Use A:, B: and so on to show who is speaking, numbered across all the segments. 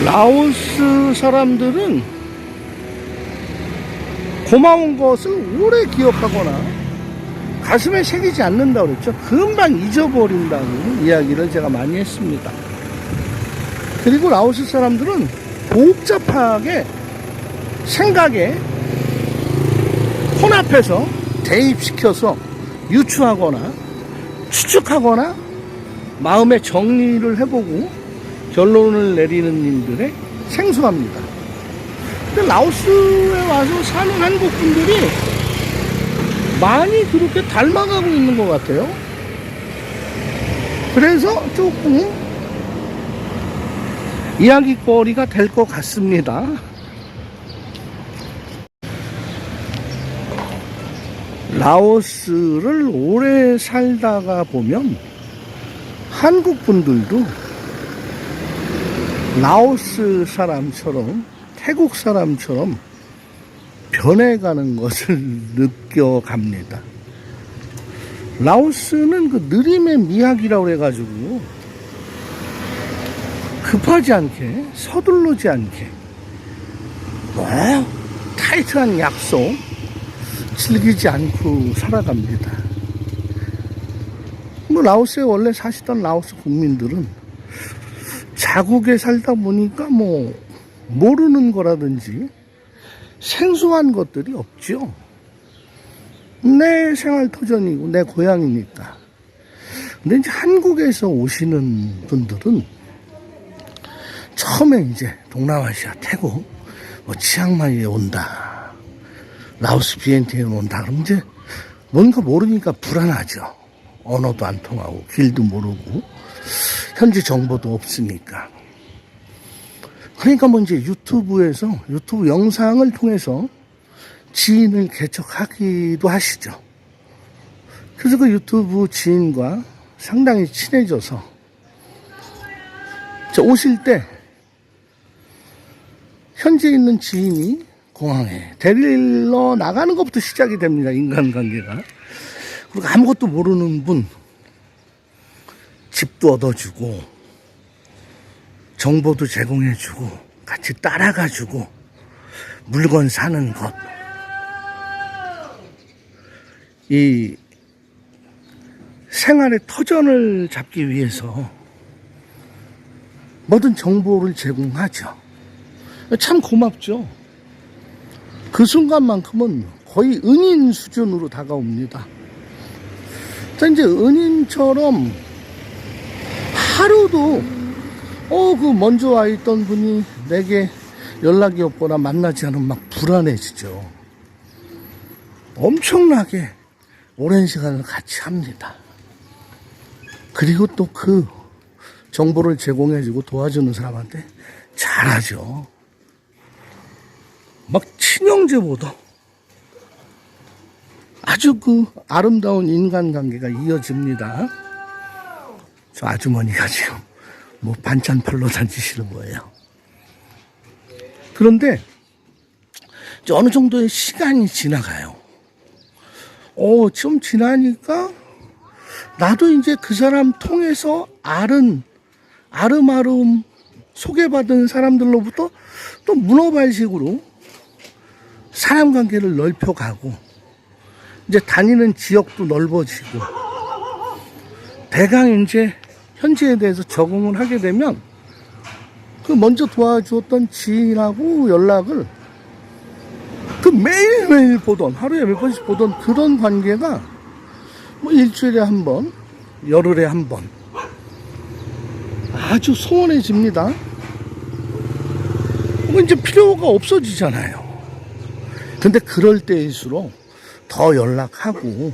A: 라오스 사람들은 고마운 것을 오래 기억하거나 가슴에 새기지 않는다고 그랬죠. 금방 잊어버린다는 이야기를 제가 많이 했습니다. 그리고 라오스 사람들은 복잡하게 생각에 혼합해서 대입시켜서 유추하거나 추측하거나 마음의 정리를 해보고 결론을 내리는 일들에 생소합니다. 근데 라오스에 와서 사는 한국 분들이 많이 그렇게 닮아가고 있는 것 같아요. 그래서 조금 이야기거리가 될 것 같습니다. 라오스를 오래 살다가 보면 한국 분들도 라오스 사람처럼 태국 사람처럼 변해가는 것을 느껴갑니다. 라오스는 그 느림의 미학이라고 해가지고 급하지 않게 서둘르지 않게 타이트한 약속 즐기지 않고 살아갑니다. 뭐 라오스에 원래 사시던 라오스 국민들은 자국에 살다 보니까 뭐 모르는 거라든지 생소한 것들이 없죠. 내 생활 터전이고 내 고향이니까. 근데 이제 한국에서 오시는 분들은 처음에 이제 동남아시아, 태국, 뭐 치앙마이에 온다, 라오스 비엔티에 온다, 그럼 이제 뭔가 모르니까 불안하죠. 언어도 안 통하고 길도 모르고 현지 정보도 없으니까. 그러니까 뭐 이제 유튜브 영상을 통해서 지인을 개척하기도 하시죠. 그래서 그 유튜브 지인과 상당히 친해져서 오실 때 현지에 있는 지인이 공항에 데리러 나가는 것부터 시작이 됩니다. 인간관계가. 그리고 아무것도 모르는 분 집도 얻어주고 정보도 제공해주고 같이 따라가주고 물건 사는 것, 이 생활의 터전을 잡기 위해서 모든 정보를 제공하죠. 참 고맙죠. 그 순간만큼은 거의 은인 수준으로 다가옵니다. 이제 은인처럼 하루도 그 먼저 와 있던 분이 내게 연락이 없거나 만나지 않으면 막 불안해지죠. 엄청나게 오랜 시간을 같이 합니다. 그리고 또 그 정보를 제공해주고 도와주는 사람한테 잘하죠. 막 친형제보다 아주 그 아름다운 인간관계가 이어집니다. 저 아주머니가 지금 뭐 반찬 팔러 다니시는 거예요. 그런데 이제 어느 정도의 시간이 지나가요. 좀 지나니까 나도 이제 그 사람 통해서 아름아름 소개받은 사람들로부터 또 문어발식으로 사람 관계를 넓혀가고 이제 다니는 지역도 넓어지고 대강 이제 현지에 대해서 적응을 하게 되면 그 먼저 도와주었던 지인하고 연락을 그 매일매일 보던 하루에 몇 번씩 보던 그런 관계가 뭐 일주일에 한 번, 열흘에 한 번 아주 소원해집니다. 뭐 이제 필요가 없어지잖아요. 근데 그럴 때일수록 더 연락하고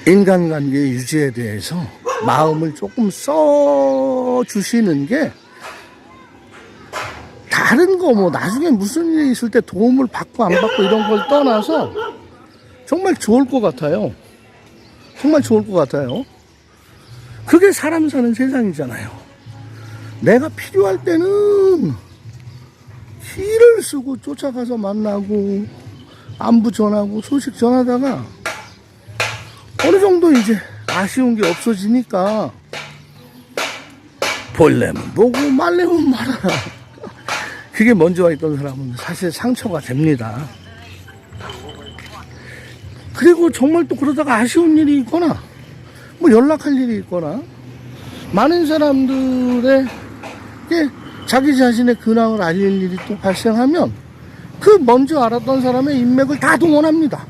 A: 인간관계 유지에 대해서 마음을 조금 써주시는 게 다른 거 뭐 나중에 무슨 일이 있을 때 도움을 받고 안 받고 이런 걸 떠나서 정말 좋을 것 같아요. 정말 좋을 것 같아요. 그게 사람 사는 세상이잖아요. 내가 필요할 때는 길을 쓰고 쫓아가서 만나고 안부 전하고 소식 전하다가 어느 정도 이제 아쉬운 게 없어지니까 볼래면 보고 말래면 말아라. 그게 먼저 와 있던 사람은 사실 상처가 됩니다. 그리고 정말 또 그러다가 아쉬운 일이 있거나 뭐 연락할 일이 있거나 많은 사람들에게 자기 자신의 근황을 알릴 일이 또 발생하면 그 먼저 알았던 사람의 인맥을 다 동원합니다.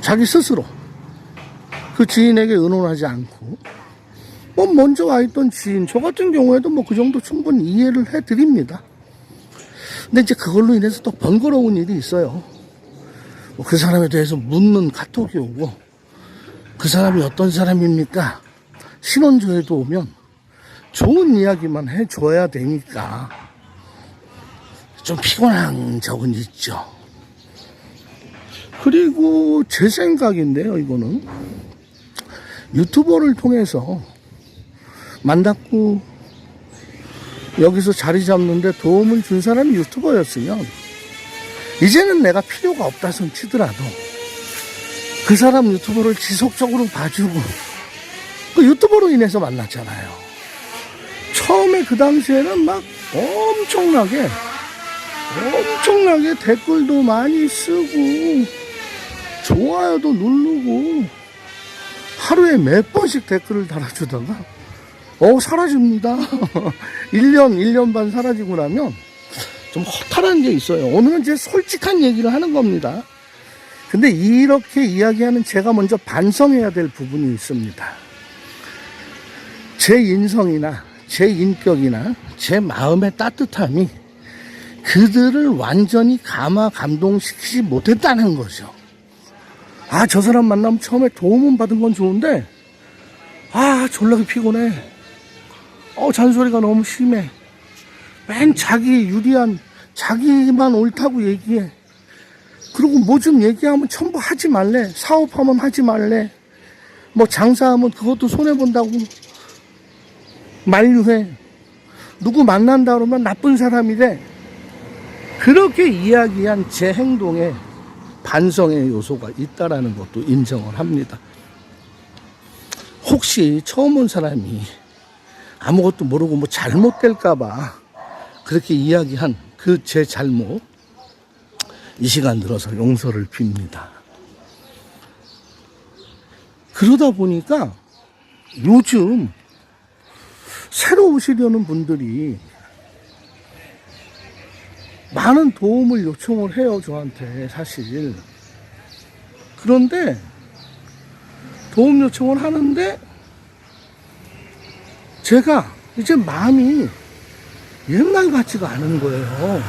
A: 자기 스스로 그 지인에게 의논하지 않고 뭐 먼저 와 있던 지인, 저 같은 경우에도 뭐 그 정도 충분히 이해를 해드립니다. 근데 이제 그걸로 인해서 또 번거로운 일이 있어요. 뭐 그 사람에 대해서 묻는 카톡이 오고, 그 사람이 어떤 사람입니까? 신원조회도 오면 좋은 이야기만 해줘야 되니까 좀 피곤한 적은 있죠. 그리고 제 생각인데요, 이거는 유튜버를 통해서 만났고 여기서 자리 잡는데 도움을 준 사람이 유튜버였으면 이제는 내가 필요가 없다 손 치더라도 그 사람 유튜버를 지속적으로 봐주고, 그 유튜버로 인해서 만났잖아요. 처음에 그 당시에는 막 엄청나게 댓글도 많이 쓰고 좋아요도 누르고 하루에 몇 번씩 댓글을 달아주다가 사라집니다. 1년 반 사라지고 나면 좀 허탈한 게 있어요. 오늘은 이제 솔직한 얘기를 하는 겁니다. 근데 이렇게 이야기하는 제가 먼저 반성해야 될 부분이 있습니다. 제 인성이나 제 인격이나 제 마음의 따뜻함이 그들을 완전히 감동시키지 못했다는 거죠. 저 사람 만나면 처음에 도움은 받은 건 좋은데 졸라게 피곤해. 잔소리가 너무 심해. 맨 자기 유리한, 자기만 옳다고 얘기해. 그리고 뭐 좀 얘기하면 전부 하지 말래. 사업하면 하지 말래. 뭐 장사하면 그것도 손해본다고 만류해. 누구 만난다 그러면 나쁜 사람이래. 그렇게 이야기한 제 행동에 반성의 요소가 있다라는 것도 인정을 합니다. 혹시 처음 온 사람이 아무것도 모르고 뭐 잘못될까봐 그렇게 이야기한 그 제 잘못, 이 시간 들어서 용서를 빕니다. 그러다 보니까 요즘 새로 오시려는 분들이 많은 도움을 요청을 해요, 저한테 사실. 그런데 도움 요청을 하는데 제가 이제 마음이 옛날 같지가 않은 거예요.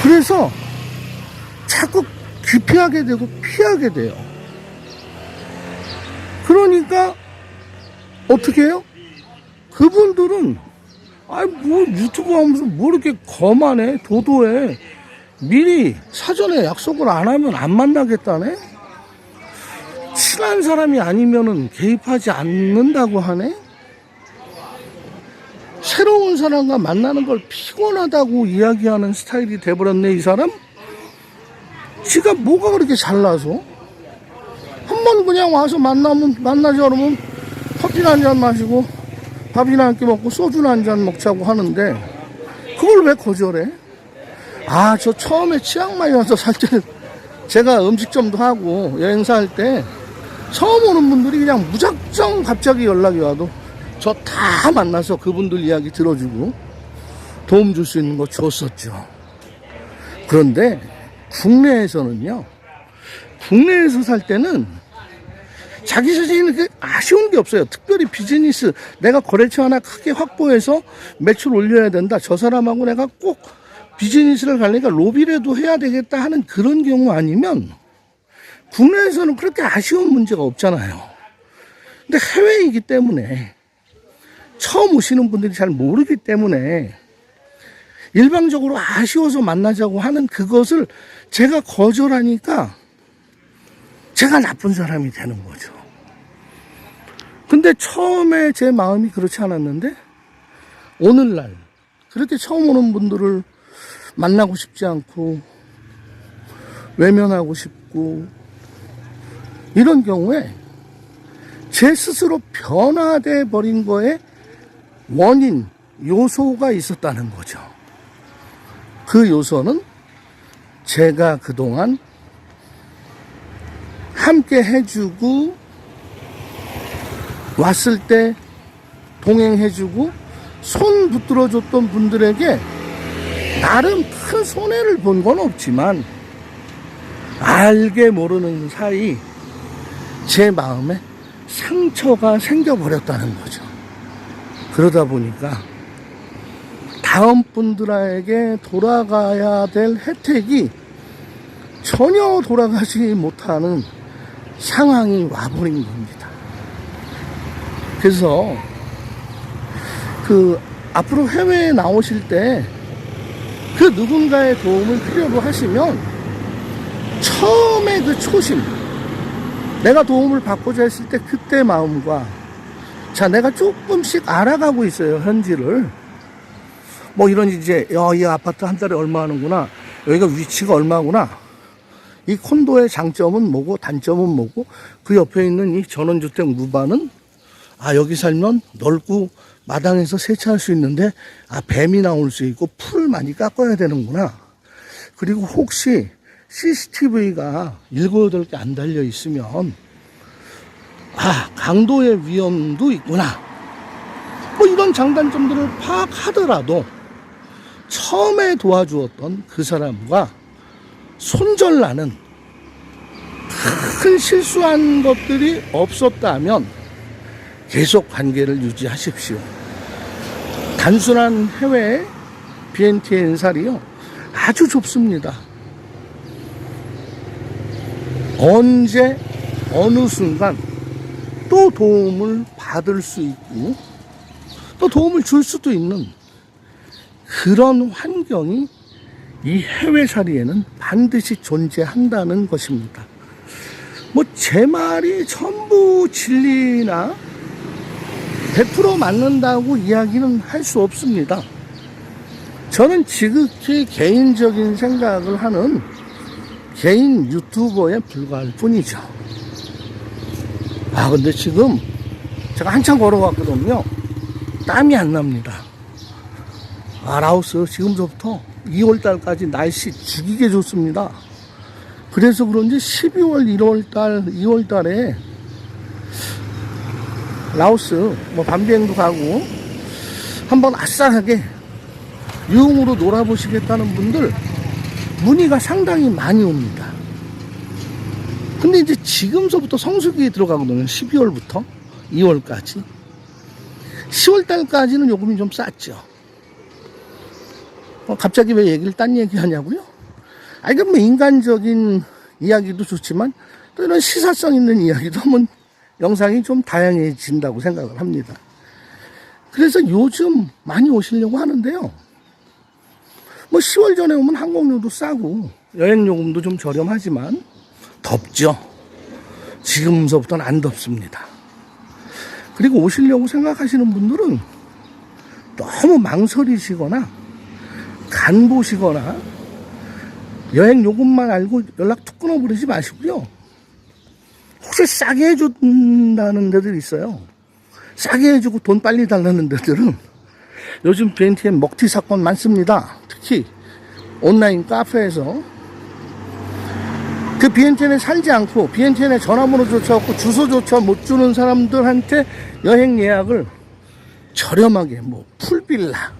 A: 그래서 자꾸 기피하게 되고 피하게 돼요. 그러니까 어떻게 해요? 그분들은 뭐 유튜브 하면서 뭐 이렇게 거만해, 도도해. 미리 사전에 약속을 안 하면 안 만나겠다네? 친한 사람이 아니면은 개입하지 않는다고 하네? 새로운 사람과 만나는 걸 피곤하다고 이야기하는 스타일이 돼버렸네, 이 사람? 지가 뭐가 그렇게 잘나서? 한 번 그냥 와서 만나자 그러면 커피나 한잔 마시고 밥이나 한 끼 먹고 소주나 한잔 먹자고 하는데 그걸 왜 거절해? 저 처음에 치앙마이 와서 살 때는 제가 음식점도 하고 여행사 할 때 처음 오는 분들이 그냥 무작정 갑자기 연락이 와도 저 다 만나서 그분들 이야기 들어주고 도움 줄 수 있는 거 줬었죠. 그런데 국내에서는요, 국내에서 살 때는 자기 자신이 아쉬운 게 없어요. 특별히 비즈니스, 내가 거래처 하나 크게 확보해서 매출 올려야 된다. 저 사람하고 내가 꼭 비즈니스를 가려니까 로비라도 해야 되겠다 하는 그런 경우 아니면 국내에서는 그렇게 아쉬운 문제가 없잖아요. 근데 해외이기 때문에 처음 오시는 분들이 잘 모르기 때문에 일방적으로 아쉬워서 만나자고 하는 그것을 제가 거절하니까 제가 나쁜 사람이 되는 거죠. 근데 처음에 제 마음이 그렇지 않았는데 오늘날 그렇게 처음 오는 분들을 만나고 싶지 않고 외면하고 싶고 이런 경우에 제 스스로 변화돼 버린 거에 원인, 요소가 있었다는 거죠. 그 요소는 제가 그동안 함께 해주고 왔을 때 동행해주고 손 붙들어줬던 분들에게 나름 큰 손해를 본 건 없지만 알게 모르는 사이 제 마음에 상처가 생겨버렸다는 거죠. 그러다 보니까 다음 분들에게 돌아가야 될 혜택이 전혀 돌아가지 못하는 상황이 와버린 겁니다. 그래서 앞으로 해외에 나오실 때 그 누군가의 도움을 필요로 하시면 처음에 그 초심, 내가 도움을 받고자 했을 때 그때 마음과 자, 내가 조금씩 알아가고 있어요, 현지를. 뭐 이런 이제 이 아파트 한 달에 얼마 하는구나, 여기가 위치가 얼마구나, 이 콘도의 장점은 뭐고 단점은 뭐고, 그 옆에 있는 이 전원주택 무반은 여기 살면 넓고 마당에서 세차할 수 있는데 뱀이 나올 수 있고 풀을 많이 깎아야 되는구나. 그리고 혹시 CCTV가 7, 8개 안 달려 있으면 강도의 위험도 있구나. 뭐 이런 장단점들을 파악하더라도 처음에 도와주었던 그 사람과 손절나는 큰 실수한 것들이 없었다면 계속 관계를 유지하십시오. 단순한 해외 BNT의 인살이요, 아주 좁습니다. 언제 어느 순간 또 도움을 받을 수 있고 또 도움을 줄 수도 있는 그런 환경이 이 해외살이에는 반드시 존재한다는 것입니다. 뭐 제 말이 전부 진리나 100% 맞는다고 이야기는 할 수 없습니다. 저는 지극히 개인적인 생각을 하는 개인 유튜버에 불과할 뿐이죠. 근데 지금 제가 한참 걸어왔거든요. 땀이 안 납니다. 라오스 지금부터 2월달까지 날씨 죽이게 좋습니다. 그래서 그런지 12월, 1월달, 2월달에 라오스 밤비행도 가고 한번 아싸하게 유흥으로 놀아보시겠다는 분들 문의가 상당히 많이 옵니다. 근데 이제 지금서부터 성수기에 들어가거든요. 12월부터 2월까지. 10월달까지는 요금이 좀 쌌죠. 갑자기 왜 얘기를 딴 얘기 하냐고요? 이건 뭐 인간적인 이야기도 좋지만 또 이런 시사성 있는 이야기도 한번 영상이 좀 다양해진다고 생각을 합니다. 그래서 요즘 많이 오시려고 하는데요. 10월 전에 오면 항공료도 싸고 여행요금도 좀 저렴하지만 덥죠. 지금서부터는 안 덥습니다. 그리고 오시려고 생각하시는 분들은 너무 망설이시거나 간보시거나 여행요금만 알고 연락 툭 끊어버리지 마시고요. 혹시 싸게 해준다는 데들 있어요. 싸게 해주고 돈 빨리 달라는 데들은 요즘 BNTN 먹튀 사건 많습니다. 특히 온라인 카페에서 그 BNTN에 살지 않고 BNTN에 전화번호조차 없고 주소조차 못 주는 사람들한테 여행 예약을 저렴하게 풀빌라,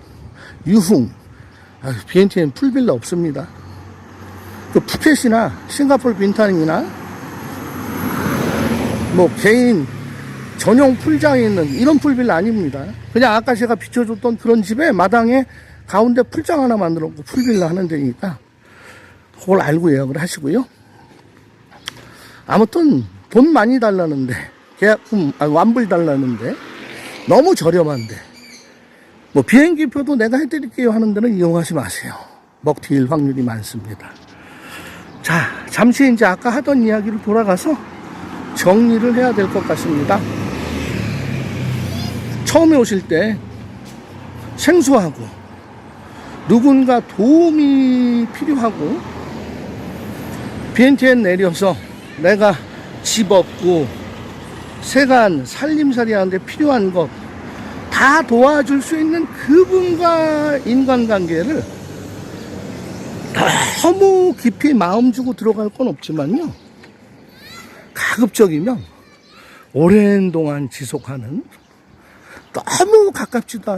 A: 유흥, BNTN 풀빌라 없습니다. 그 푸켓이나 싱가포르 빈탄이나 개인 전용 풀장에 있는 이런 풀빌라 아닙니다. 그냥 아까 제가 비춰줬던 그런 집에 마당에 가운데 풀장 하나 만들어 놓고 풀빌라 하는 데니까 그걸 알고 예약을 하시고요. 아무튼 돈 많이 달라는데 계약금 완불 달라는데 너무 저렴한데 비행기표도 내가 해드릴게요 하는 데는 이용하지 마세요. 먹튀일 확률이 많습니다. 자, 잠시 이제 아까 하던 이야기로 돌아가서 정리를 해야 될 것 같습니다. 처음에 오실 때 생소하고 누군가 도움이 필요하고 BNTN 내려서 내가 집 없고 세간 살림살이 하는데 필요한 것 다 도와줄 수 있는 그분과 인간관계를 너무 깊이 마음 주고 들어갈 건 없지만요, 가급적이면 오랜 동안 지속하는, 너무 가깝지도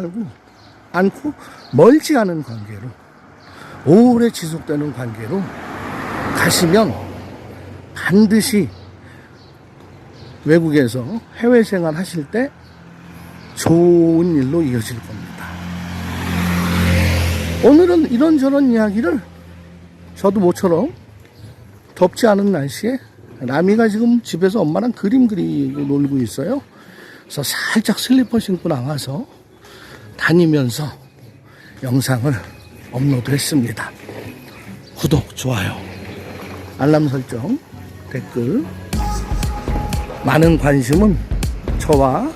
A: 않고 멀지 않은 관계로, 오래 지속되는 관계로 가시면 반드시 외국에서 해외 생활 하실 때 좋은 일로 이어질 겁니다. 오늘은 이런저런 이야기를 저도 모처럼 덥지 않은 날씨에 라미가 지금 집에서 엄마랑 그림 그리고 놀고 있어요. 그래서 살짝 슬리퍼 신고 나와서 다니면서 영상을 업로드 했습니다. 구독, 좋아요, 알람 설정, 댓글, 많은 관심은 저와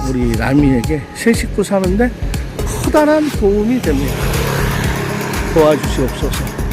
A: 우리 라미에게 새 식구 사는데 커다란 도움이 됩니다. 도와주시옵소서.